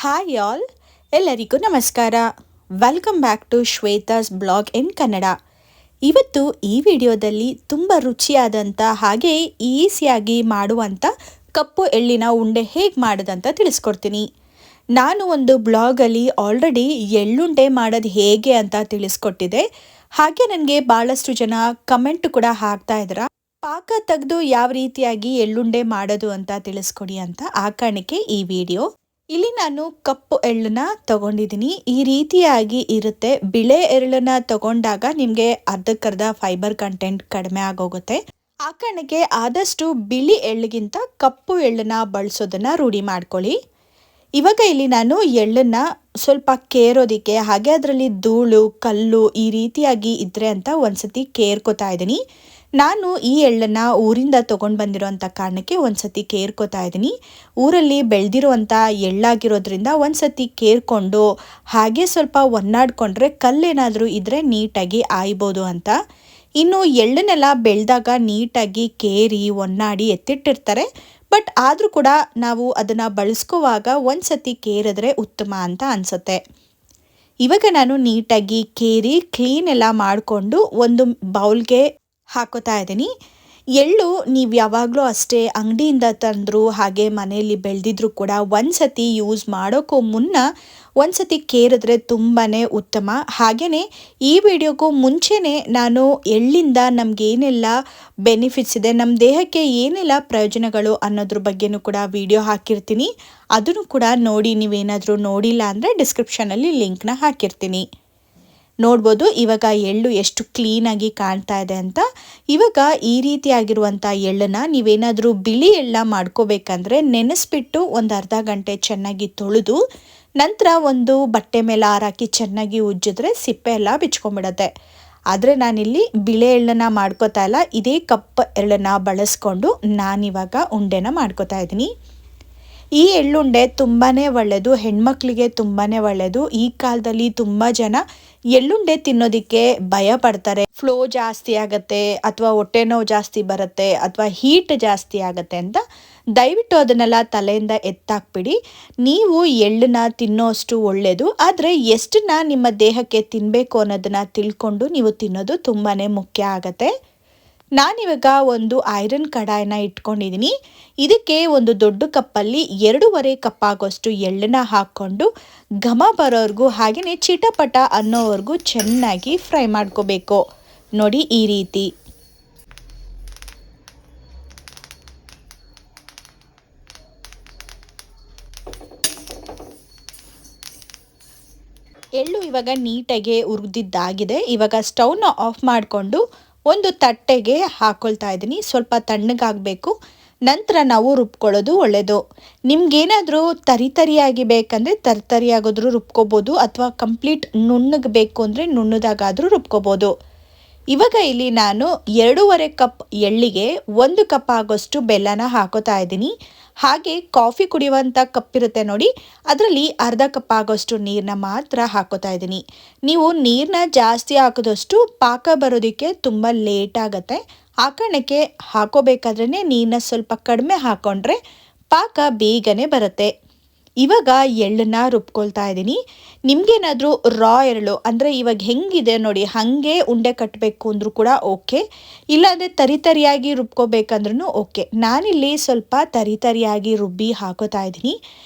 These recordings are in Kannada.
ಹಾಯ್ ಆಲ್, ಎಲ್ಲರಿಗೂ ನಮಸ್ಕಾರ. Welcome back to Shweta's blog in Kannada. ಇವತ್ತು ಈ ವಿಡಿಯೋದಲ್ಲಿ ತುಂಬ ರುಚಿಯಾದಂಥ ಹಾಗೆ ಈಸಿಯಾಗಿ ಮಾಡುವಂಥ ಕಪ್ಪು ಎಳ್ಳಿನ ಉಂಡೆ ಹೇಗೆ ಮಾಡೋದಂತ ತಿಳಿಸ್ಕೊಡ್ತೀನಿ. ನಾನು ಒಂದು ಬ್ಲಾಗಲ್ಲಿ ಆಲ್ರೆಡಿ ಎಳ್ಳುಂಡೆ ಮಾಡೋದು ಹೇಗೆ ಅಂತ ತಿಳಿಸ್ಕೊಟ್ಟಿದ್ದೆ. ಹಾಗೆ ನನಗೆ ಭಾಳಷ್ಟು ಜನ ಕಮೆಂಟ್ ಕೂಡ ಹಾಕ್ತಾ ಇದ್ರ, ಪಾಕ ತೆಗೆದು ಯಾವ ರೀತಿಯಾಗಿ ಎಳ್ಳುಂಡೆ ಮಾಡೋದು ಅಂತ ತಿಳಿಸ್ಕೊಡಿ ಅಂತ. ಆ ಕಾರಣಕ್ಕೆ ಈ ವಿಡಿಯೋ. ಇಲ್ಲಿ ನಾನು ಕಪ್ಪು ಎಳ್ಳನ್ನ ತಗೊಂಡಿದ್ದೀನಿ. ಈ ರೀತಿಯಾಗಿ ಇರುತ್ತೆ. ಬಿಳೆ ಎಳ್ಳನ್ನ ತಗೊಂಡಾಗ ನಿಮಗೆ ಅರ್ಧಕ್ಕರ್ಧ ಫೈಬರ್ ಕಂಟೆಂಟ್ ಕಡಿಮೆ ಆಗೋಗುತ್ತೆ. ಆ ಕಾರಣಕ್ಕೆ ಆದಷ್ಟು ಬಿಳಿ ಎಳ್ಳಿಗಿಂತ ಕಪ್ಪು ಎಳ್ಳನ್ನ ಬಳಸೋದನ್ನ ರೂಢಿ ಮಾಡ್ಕೊಳ್ಳಿ. ಇವಾಗ ಇಲ್ಲಿ ನಾನು ಎಳ್ಳನ್ನ ಸ್ವಲ್ಪ ಕೇರೋದಿಕ್ಕೆ, ಹಾಗೆ ಅದರಲ್ಲಿ ಧೂಳು ಕಲ್ಲು ಈ ರೀತಿಯಾಗಿ ಇದ್ರೆ ಅಂತ ಒಂದ್ಸತಿ ಕೇರ್ಕೋತಾ ಇದ್ದೀನಿ. ನಾನು ಈ ಎಳ್ಳನ್ನು ಊರಿಂದ ತೊಗೊಂಡು ಬಂದಿರೋಂಥ ಕಾರಣಕ್ಕೆ ಒಂದ್ಸತಿ ಕೇರ್ಕೋತಾ ಇದ್ದೀನಿ. ಊರಲ್ಲಿ ಬೆಳೆದಿರುವಂಥ ಎಳ್ಳಾಗಿರೋದ್ರಿಂದ ಒಂದ್ಸತಿ ಕೇರ್ಕೊಂಡು ಹಾಗೆ ಸ್ವಲ್ಪ ಒನ್ನಾಡ್ಕೊಂಡ್ರೆ ಕಲ್ಲೇನಾದರೂ ಇದ್ದರೆ ನೀಟಾಗಿ ಆಯ್ಬೋದು ಅಂತ. ಇನ್ನು ಎಳ್ಳನ್ನೆಲ್ಲ ಬೆಳೆದಾಗ ನೀಟಾಗಿ ಕೇರಿ ಒನ್ನಾಡಿ ಎತ್ತಿಟ್ಟಿರ್ತಾರೆ. ಬಟ್ ಆದರೂ ಕೂಡ ನಾವು ಅದನ್ನು ಬಳಸ್ಕೋವಾಗ ಒಂದ್ಸತಿ ಕೇರಿದ್ರೆ ಉತ್ತಮ ಅಂತ ಅನಿಸುತ್ತೆ. ಇವಾಗ ನಾನು ನೀಟಾಗಿ ಕೇರಿ ಕ್ಲೀನ್ ಎಲ್ಲ ಮಾಡಿಕೊಂಡು ಒಂದು ಬೌಲ್ಗೆ ಹಾಕೋತಾ ಇದ್ದೀನಿ. ಎಳ್ಳು ನೀವು ಯಾವಾಗಲೂ ಅಷ್ಟೇ ಅಂಗಡಿಯಿಂದ ತಂದರು ಹಾಗೆ ಮನೆಯಲ್ಲಿ ಬೆಳೆದಿದ್ರು ಕೂಡ ಒಂದ್ಸತಿ ಯೂಸ್ ಮಾಡೋಕ್ಕೂ ಮುನ್ನ ಒಂದ್ಸತಿ ಕೇರಿದ್ರೆ ತುಂಬಾ ಉತ್ತಮ. ಹಾಗೆಯೇ ಈ ವಿಡಿಯೋಕ್ಕೂ ಮುಂಚೆನೇ ನಾನು ಎಳ್ಳಿಂದ ನಮಗೇನೆಲ್ಲ ಬೆನಿಫಿಟ್ಸ್ ಇದೆ, ನಮ್ಮ ದೇಹಕ್ಕೆ ಏನೆಲ್ಲ ಪ್ರಯೋಜನಗಳು ಅನ್ನೋದ್ರ ಬಗ್ಗೆನೂ ಕೂಡ ವಿಡಿಯೋ ಹಾಕಿರ್ತೀನಿ. ಅದನ್ನು ಕೂಡ ನೋಡಿ. ನೀವೇನಾದರೂ ನೋಡಿಲ್ಲ ಅಂದರೆ ಡಿಸ್ಕ್ರಿಪ್ಷನಲ್ಲಿ ಲಿಂಕ್ನ ಹಾಕಿರ್ತೀನಿ, ನೋಡ್ಬೋದು. ಇವಾಗ ಎಳ್ಳು ಎಷ್ಟು ಕ್ಲೀನಾಗಿ ಕಾಣ್ತಾ ಇದೆ ಅಂತ. ಇವಾಗ ಈ ರೀತಿಯಾಗಿರುವಂಥ ಎಳ್ಳನ್ನು ನೀವೇನಾದರೂ ಬಿಳಿ ಎಳ್ಳ ಮಾಡ್ಕೋಬೇಕಂದ್ರೆ ನೆನೆಸ್ಬಿಟ್ಟು ಒಂದು ಅರ್ಧ ಗಂಟೆ ಚೆನ್ನಾಗಿ ತೊಳೆದು ನಂತರ ಒಂದು ಬಟ್ಟೆ ಮೇಲೆ ಹಾರಾಕಿ ಚೆನ್ನಾಗಿ ಉಜ್ಜಿದ್ರೆ ಸಿಪ್ಪೆ ಎಲ್ಲ ಬಿಚ್ಕೊಂಡ್ಬಿಡತ್ತೆ. ಆದರೆ ನಾನಿಲ್ಲಿ ಬಿಳೆ ಎಳ್ಳನ್ನು ಮಾಡ್ಕೋತಾ ಇಲ್ಲ, ಇದೇ ಕಪ್ಪು ಎಳ್ಳನ್ನು ಬಳಸ್ಕೊಂಡು ನಾನಿವಾಗ ಉಂಡೆನ ಮಾಡ್ಕೋತಾ ಇದ್ದೀನಿ. ಈ ಎಳ್ಳುಂಡೆ ತುಂಬಾ ಒಳ್ಳೆಯದು, ಹೆಣ್ಮಕ್ಳಿಗೆ ತುಂಬಾ ಒಳ್ಳೆಯದು. ಈ ಕಾಲದಲ್ಲಿ ತುಂಬ ಜನ ಎಳ್ಳುಂಡೆ ತಿನ್ನೋದಕ್ಕೆ ಭಯ ಪಡ್ತಾರೆ. ಫ್ಲೋ ಜಾಸ್ತಿ ಆಗುತ್ತೆ ಅಥವಾ ಹೊಟ್ಟೆ ನೋವು ಜಾಸ್ತಿ ಬರುತ್ತೆ ಅಥವಾ ಹೀಟ್ ಜಾಸ್ತಿ ಆಗುತ್ತೆ ಅಂತ. ದಯವಿಟ್ಟು ಅದನ್ನೆಲ್ಲ ತಲೆಯಿಂದ ಎತ್ತಾಕ್ಬಿಡಿ. ನೀವು ಎಳ್ಳನ್ನ ತಿನ್ನೋಷ್ಟು ಒಳ್ಳೆಯದು, ಆದರೆ ಎಷ್ಟನ್ನ ನಿಮ್ಮ ದೇಹಕ್ಕೆ ತಿನ್ನಬೇಕು ಅನ್ನೋದನ್ನು ತಿಳ್ಕೊಂಡು ನೀವು ತಿನ್ನೋದು ತುಂಬಾ ಮುಖ್ಯ ಆಗುತ್ತೆ. ನಾನಿವಾಗ ಒಂದು ಐರನ್ ಕಡಾಯಿನ ಇಟ್ಕೊಂಡಿದ್ದೀನಿ. ಇದಕ್ಕೆ ಒಂದು ದೊಡ್ಡ ಕಪ್ಪಲ್ಲಿ 2.5 ಕಪ್ ಆಗೋಷ್ಟು ಎಳ್ಳನ್ನ ಹಾಕ್ಕೊಂಡು ಘಮ ಬರೋವರೆಗೂ ಹಾಗೆಯೇ ಚಿಟಪಟ ಅನ್ನೋವರೆಗೂ ಚೆನ್ನಾಗಿ ಫ್ರೈ ಮಾಡ್ಕೋಬೇಕು. ನೋಡಿ ಈ ರೀತಿ. ಎಳ್ಳು ಇವಾಗ ನೀಟಾಗಿ ಹುರಿದಿದ್ದಾಗಿದೆ. ಇವಾಗ ಸ್ಟವ್ನ ಆಫ್ ಮಾಡಿಕೊಂಡು ಒಂದು ತಟ್ಟೆಗೆ ಹಾಕ್ಕೊಳ್ತಾ ಇದ್ದೀನಿ. ಸ್ವಲ್ಪ ತಣ್ಣಗಾಗಬೇಕು, ನಂತರ ನಾವು ರುಬ್ಕೊಳ್ಳೋದು ಒಳ್ಳೆಯದು. ನಿಮ್ಗೇನಾದರೂ ತರಿಯಾಗಿ ಬೇಕಂದರೆ ತರಿಯಾಗೋದ್ರೂ ರುಬ್ಕೋಬೋದು, ಅಥವಾ ಕಂಪ್ಲೀಟ್ ನುಣ್ಣಗೆ ಬೇಕು ಅಂದರೆ ನುಣ್ಣದಾಗಾದರೂ ರುಬ್ಕೋಬೋದು. ಇವಾಗ ಇಲ್ಲಿ ನಾನು 2.5 ಕಪ್ ಎಳ್ಳಿಗೆ 1 ಕಪ್ ಆಗೋಷ್ಟು ಬೆಲ್ಲನ ಹಾಕೋತಾ ಇದ್ದೀನಿ. ಹಾಗೆ ಕಾಫಿ ಕುಡಿಯುವಂಥ ಕಪ್ ಇರುತ್ತೆ ನೋಡಿ, ಅದರಲ್ಲಿ ಅರ್ಧ ಕಪ್ ಆಗೋಷ್ಟು ನೀರನ್ನ ಮಾತ್ರ ಹಾಕೋತಾ ಇದ್ದೀನಿ. ನೀವು ನೀರನ್ನ ಜಾಸ್ತಿ ಹಾಕಿದಷ್ಟು ಪಾಕ ಬರೋದಕ್ಕೆ ತುಂಬ ಲೇಟ್ ಆಗುತ್ತೆ. ಆ ಕಾರಣಕ್ಕೆ ಹಾಕೋಬೇಕಾದ್ರೇ ನೀರನ್ನ ಸ್ವಲ್ಪ ಕಡಿಮೆ ಹಾಕ್ಕೊಂಡ್ರೆ ಪಾಕ ಬೇಗನೆ ಬರುತ್ತೆ. ಇವಾಗ ಎಳ್ಳನ್ನ ರುಬ್ಕೊಳ್ತಾ ಇದ್ದೀನಿ. ನಿಮಗೇನಾದರೂ ರಾ ಎಳ್ಳು ಅಂದರೆ ಇವಾಗ ಹೆಂಗಿದೆ ನೋಡಿ ಹಾಗೆ ಉಂಡೆ ಕಟ್ಟಬೇಕು ಅಂದರೂ ಕೂಡ ಓಕೆ, ಇಲ್ಲಾಂದರೆ ತರಿಯಾಗಿ ರುಬ್ಕೋಬೇಕಂದ್ರೂ ಓಕೆ. ನಾನಿಲ್ಲಿ ಸ್ವಲ್ಪ ತರಿಯಾಗಿ ರುಬ್ಬಿ ಹಾಕೋತಾ ಇದ್ದೀನಿ.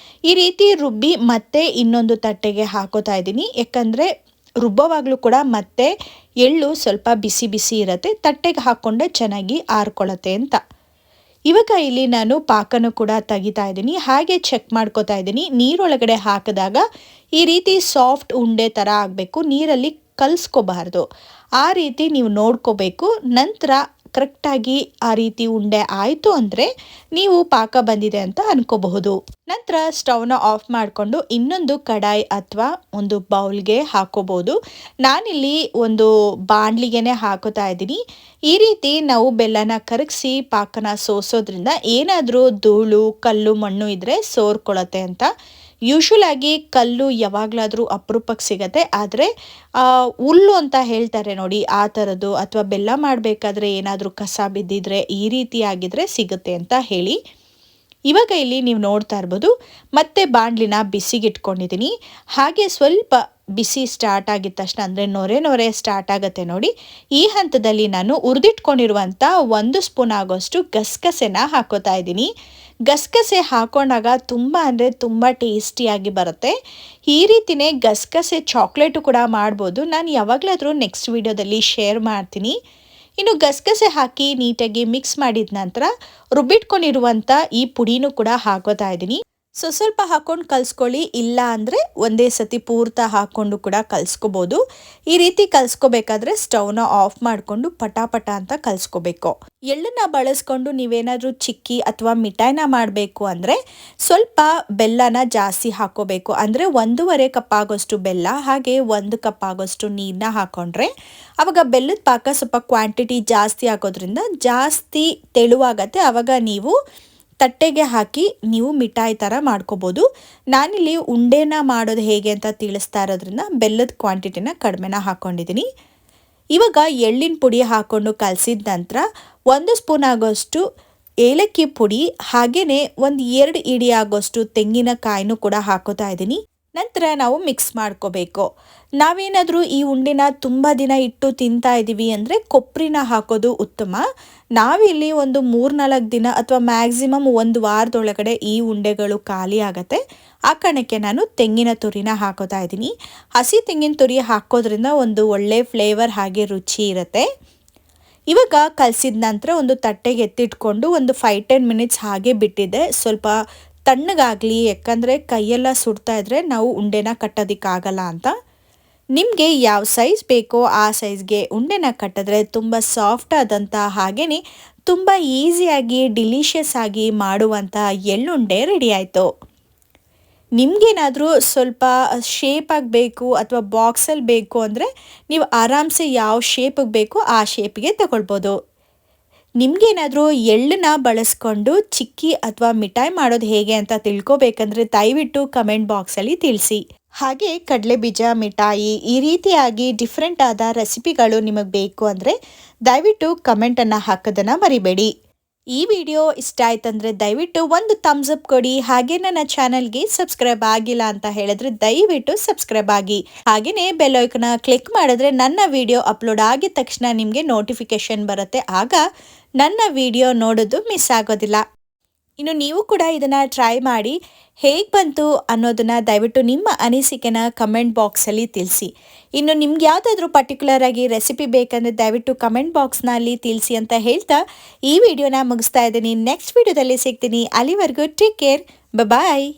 ಈ ರೀತಿ ರುಬ್ಬಿ ಮತ್ತೆ ಇನ್ನೊಂದು ತಟ್ಟೆಗೆ ಹಾಕೋತಾ ಇದ್ದೀನಿ. ಯಾಕಂದರೆ ರುಬ್ಬೋವಾಗಲೂ ಕೂಡ ಮತ್ತೆ ಎಳ್ಳು ಸ್ವಲ್ಪ ಬಿಸಿ ಬಿಸಿ ಇರುತ್ತೆ, ತಟ್ಟೆಗೆ ಹಾಕ್ಕೊಂಡೆ ಚೆನ್ನಾಗಿ ಆರ್ಕೊಳ್ಳುತ್ತೆ ಅಂತ. ಇವಾಗ ಇಲ್ಲಿ ನಾನು ಪಾಕನೂ ಕೂಡ ತೆಗಿತಾ ಇದ್ದೀನಿ. ಹಾಗೆ ಚೆಕ್ ಮಾಡ್ಕೋತಾ ಇದ್ದೀನಿ. ನೀರೊಳಗಡೆ ಹಾಕಿದಾಗ ಈ ರೀತಿ ಸಾಫ್ಟ್ ಉಂಡೆ ಥರ ಆಗಬೇಕು, ನೀರಲ್ಲಿ ಕಲಿಸ್ಕೋಬಾರ್ದು. ಆ ರೀತಿ ನೀವು ನೋಡ್ಕೋಬೇಕು. ನಂತರ ಕರೆಕ್ಟಾಗಿ ಆ ರೀತಿ ಉಂಡೆ ಆಯಿತು ಅಂದರೆ ನೀವು ಪಾಕ ಬಂದಿದೆ ಅಂತ ಅನ್ಕೋಬಹುದು. ನಂತರ ಸ್ಟವ್ನ ಆಫ್ ಮಾಡಿಕೊಂಡು ಇನ್ನೊಂದು ಕಡಾಯಿ ಅಥವಾ ಒಂದು ಬೌಲ್ಗೆ ಹಾಕೋಬಹುದು. ನಾನಿಲ್ಲಿ ಒಂದು ಬಾಣಲಿಗೆನೆ ಹಾಕೋತಾ ಇದ್ದೀನಿ. ಈ ರೀತಿ ನಾವು ಬೆಲ್ಲನ ಕರಗಿಸಿ ಪಾಕನ ಸೋಸೋದ್ರಿಂದ ಏನಾದರೂ ಧೂಳು ಕಲ್ಲು ಮಣ್ಣು ಇದ್ದರೆ ಸೋರ್ಕೊಳ್ಳುತ್ತೆ ಅಂತ. ಯೂಶುವಲ್ ಆಗಿ ಕಲ್ಲು ಯಾವಾಗಲಾದರೂ ಅಪರೂಪಕ್ಕೆ ಸಿಗತ್ತೆ, ಆದರೆ ಹುಲ್ಲು ಅಂತ ಹೇಳ್ತಾರೆ ನೋಡಿ ಆ ಥರದ್ದು, ಅಥವಾ ಬೆಲ್ಲ ಮಾಡಬೇಕಾದ್ರೆ ಏನಾದರೂ ಕಸ ಬಿದ್ದಿದ್ರೆ ಈ ರೀತಿ ಆಗಿದ್ರೆ ಸಿಗುತ್ತೆ ಅಂತ ಹೇಳಿ. ಇವಾಗ ಇಲ್ಲಿ ನೀವು ನೋಡ್ತಾ ಇರ್ಬೋದು ಮತ್ತೆ ಬಾಣಲಿನ ಬಿಸಿಗಿಟ್ಕೊಂಡಿದ್ದೀನಿ. ಹಾಗೆ ಸ್ವಲ್ಪ ಬಿಸಿ ಸ್ಟಾರ್ಟ್ ಆಗಿದ ತಕ್ಷಣ ಅಂದರೆ ನೊರೆ ಸ್ಟಾರ್ಟ್ ಆಗುತ್ತೆ ನೋಡಿ. ಈ ಹಂತದಲ್ಲಿ ನಾನು ಹುರಿದಿಟ್ಕೊಂಡಿರುವಂಥ 1 ಸ್ಪೂನ್ ಆಗೋಷ್ಟು ಗಸಗಸೆನ ಹಾಕೋತಾ ಇದ್ದೀನಿ. ಗಸಗಸೆ ಹಾಕೊಂಡಾಗ ತುಂಬ ಅಂದರೆ ತುಂಬ ಟೇಸ್ಟಿಯಾಗಿ ಬರುತ್ತೆ. ಈ ರೀತಿಯೇ ಗಸಗಸೆ ಚಾಕ್ಲೇಟು ಕೂಡ ಮಾಡ್ಬೋದು. ನಾನು ಯಾವಾಗಲಾದರೂ ನೆಕ್ಸ್ಟ್ ವಿಡಿಯೋದಲ್ಲಿ ಶೇರ್ ಮಾಡ್ತೀನಿ. ಇನ್ನು ಗಸಗಸೆ ಹಾಕಿ ನೀಟಾಗಿ ಮಿಕ್ಸ್ ಮಾಡಿದ ನಂತರ ರುಬ್ಬಿಟ್ಕೊಂಡಿರುವಂಥ ಈ ಪುಡಿನೂ ಕೂಡ ಹಾಕೋತಾ ಇದ್ದೀನಿ. ಸ್ವಲ್ಪ ಹಾಕೊಂಡು ಕಲಿಸ್ಕೊಳ್ಳಿ, ಇಲ್ಲ ಅಂದರೆ ಒಂದೇ ಸತಿ ಪೂರ್ತಿ ಹಾಕ್ಕೊಂಡು ಕೂಡ ಕಲಿಸ್ಕೋಬೋದು. ಈ ರೀತಿ ಕಲಿಸ್ಕೋಬೇಕಾದ್ರೆ ಸ್ಟವ್ನ ಆಫ್ ಮಾಡಿಕೊಂಡು ಪಟಾಪಟ ಅಂತ ಕಲಿಸ್ಕೋಬೇಕು. ಎಳ್ಳನ್ನು ಬಳಸ್ಕೊಂಡು ನೀವೇನಾದರೂ ಚಿಕ್ಕಿ ಅಥವಾ ಮಿಠಾಯಿನ ಮಾಡಬೇಕು ಅಂದರೆ ಸ್ವಲ್ಪ ಬೆಲ್ಲನ ಜಾಸ್ತಿ ಹಾಕೋಬೇಕು. ಅಂದರೆ 1.5 ಕಪ್ ಆಗೋಷ್ಟು ಬೆಲ್ಲ ಹಾಗೆ 1 ಕಪ್ ಆಗೋಷ್ಟು ನೀರನ್ನ ಹಾಕೊಂಡ್ರೆ ಆವಾಗ ಬೆಲ್ಲದ ಪಾಕ ಸ್ವಲ್ಪ ಕ್ವಾಂಟಿಟಿ ಜಾಸ್ತಿ ಹಾಕೋದ್ರಿಂದ ಜಾಸ್ತಿ ತೆಳುವಾಗತ್ತೆ. ಆವಾಗ ನೀವು ತಟ್ಟೆಗೆ ಹಾಕಿ ನೀವು ಮಿಠಾಯಿ ಥರ ಮಾಡ್ಕೋಬೋದು. ನಾನಿಲ್ಲಿ ಉಂಡೆನ ಮಾಡೋದು ಹೇಗೆ ಅಂತ ತಿಳಿಸ್ತಾ ಇರೋದ್ರಿಂದ ಬೆಲ್ಲದ ಕ್ವಾಂಟಿಟಿನ ಕಡಿಮೆನ ಹಾಕ್ಕೊಂಡಿದ್ದೀನಿ. ಇವಾಗ ಎಳ್ಳಿನ ಪುಡಿ ಹಾಕ್ಕೊಂಡು ಕಲಸಿದ ನಂತರ 1 ಸ್ಪೂನ್ ಆಗೋಷ್ಟು ಏಲಕ್ಕಿ ಪುಡಿ ಹಾಗೆಯೇ 1-2 ಇಡಿ ಆಗೋಷ್ಟು ತೆಂಗಿನಕಾಯಿನೂ ಕೂಡ ಹಾಕೋತಾ ಇದ್ದೀನಿ. ನಂತರ ನಾವು ಮಿಕ್ಸ್ ಮಾಡ್ಕೋಬೇಕು. ನಾವೇನಾದರೂ ಈ ಉಂಡೆನ ತುಂಬ ದಿನ ಇಟ್ಟು ತಿಂತಾ ಇದ್ದೀವಿ ಅಂದರೆ ಕೊಬ್ಬರಿನ ಹಾಕೋದು ಉತ್ತಮ. ನಾವಿಲ್ಲಿ ಒಂದು 3-4 ದಿನ ಅಥವಾ ಮ್ಯಾಕ್ಸಿಮಮ್ 1 ವಾರದೊಳಗಡೆ ಈ ಉಂಡೆಗಳು ಖಾಲಿ ಆಗುತ್ತೆ. ಆ ಕಾರಣಕ್ಕೆ ನಾನು ತೆಂಗಿನ ತುರಿನ ಹಾಕೋತಾ ಇದ್ದೀನಿ. ಹಸಿ ತೆಂಗಿನ ತುರಿ ಹಾಕೋದ್ರಿಂದ ಒಂದು ಒಳ್ಳೆ ಫ್ಲೇವರ್ ಹಾಗೆ ರುಚಿ ಇರುತ್ತೆ. ಇವಾಗ ಕಲಸಿದ ನಂತರ ಒಂದು ತಟ್ಟೆಗೆ ಎತ್ತಿಟ್ಕೊಂಡು ಒಂದು 5-10 ಮಿನಿಟ್ಸ್ ಹಾಗೆ ಬಿಟ್ಟಿದ್ದೆ. ಸ್ವಲ್ಪ ತಣ್ಣಗಾಗಲಿ, ಯಾಕಂದರೆ ಕೈಯೆಲ್ಲ ಸುಡ್ತಾ ಇದ್ರೆ ನಾವು ಉಂಡೆನ ಕಟ್ಟೋದಕ್ಕಾಗಲ್ಲ ಅಂತ. ನಿಮಗೆ ಯಾವ ಸೈಜ್ ಬೇಕೋ ಆ ಸೈಜ್ಗೆ ಉಂಡೆನ ಕಟ್ಟಿದ್ರೆ ತುಂಬ ಸಾಫ್ಟ್ ಆದಂಥ ಹಾಗೆಯೇ ತುಂಬ ಈಸಿಯಾಗಿ ಡಿಲಿಷಿಯಸ್ ಆಗಿ ಮಾಡುವಂಥ ಎಳ್ಳುಂಡೆ ರೆಡಿ ಆಯಿತು. ನಿಮಗೇನಾದರೂ ಸ್ವಲ್ಪ ಶೇಪ್ ಆಗಬೇಕು ಅಥವಾ ಬಾಕ್ಸಲ್ಲಿ ಬೇಕು ಅಂದರೆ ನೀವು ಆರಾಮ್ಸೆ ಯಾವ ಶೇಪಿಗೆ ಬೇಕೋ ಆ ಶೇಪಿಗೆ ತಗೊಳ್ಬೋದು. ನಿಮಗೇನಾದರೂ ಎಳ್ಳನ್ನ ಬಳಸ್ಕೊಂಡು ಚಿಕ್ಕಿ ಅಥವಾ ಮಿಠಾಯಿ ಮಾಡೋದು ಹೇಗೆ ಅಂತ ತಿಳ್ಕೊಬೇಕಂದ್ರೆ ದಯವಿಟ್ಟು ಕಮೆಂಟ್ ಬಾಕ್ಸಲ್ಲಿ ತಿಳಿಸಿ. ಹಾಗೆ ಕಡಲೆಬೀಜ ಮಿಠಾಯಿ ಈ ರೀತಿಯಾಗಿ ಡಿಫ್ರೆಂಟ್ ಆದ ರೆಸಿಪಿಗಳು ನಿಮಗೆ ಬೇಕು ಅಂದರೆ ದಯವಿಟ್ಟು ಕಮೆಂಟನ್ನು ಹಾಕೋದನ್ನು ಮರಿಬೇಡಿ. ಈ ವಿಡಿಯೋ ಇಷ್ಟ ಆಯ್ತಂದರೆ ದಯವಿಟ್ಟು ಒಂದು ಥಮ್ಸ್ ಅಪ್ ಕೊಡಿ. ಹಾಗೆ ನನ್ನ ಚಾನಲ್ಗೆ ಸಬ್ಸ್ಕ್ರೈಬ್ ಆಗಿಲ್ಲ ಅಂತ ಹೇಳಿದ್ರೆ ದಯವಿಟ್ಟು ಸಬ್ಸ್ಕ್ರೈಬ್ ಆಗಿ. ಹಾಗೆಯೇ ಬೆಲ್ ಐಕಾನ್ ಕ್ಲಿಕ್ ಮಾಡಿದ್ರೆ ನನ್ನ ವಿಡಿಯೋ ಅಪ್ಲೋಡ್ ಆಗಿದ ತಕ್ಷಣ ನಿಮಗೆ ನೋಟಿಫಿಕೇಶನ್ ಬರುತ್ತೆ. ಆಗ ನನ್ನ ವಿಡಿಯೋ ನೋಡೋದು ಮಿಸ್ ಆಗೋದಿಲ್ಲ. ಇನ್ನು ನೀವು ಕೂಡ ಇದನ್ನು ಟ್ರೈ ಮಾಡಿ ಹೇಗೆ ಬಂತು ಅನ್ನೋದನ್ನು ದಯವಿಟ್ಟು ನಿಮ್ಮ ಅನಿಸಿಕೆನ ಕಮೆಂಟ್ ಬಾಕ್ಸಲ್ಲಿ ತಿಳಿಸಿ. ಇನ್ನು ನಿಮ್ಗೆ ಯಾವುದಾದ್ರೂ ಪರ್ಟಿಕ್ಯುಲರ್ ಆಗಿ ರೆಸಿಪಿ ಬೇಕಂದರೆ ದಯವಿಟ್ಟು ಕಮೆಂಟ್ ಬಾಕ್ಸ್ನಲ್ಲಿ ತಿಳಿಸಿ ಅಂತ ಹೇಳ್ತಾ ಈ ವಿಡಿಯೋನ ಮುಗಿಸ್ತಾ ಇದ್ದೀನಿ. ನೆಕ್ಸ್ಟ್ ವಿಡಿಯೋದಲ್ಲಿ ಸಿಗ್ತೀನಿ. ಅಲ್ಲಿವರೆಗೂ ಟೇಕ್ ಕೇರ್, ಬಾಯ್.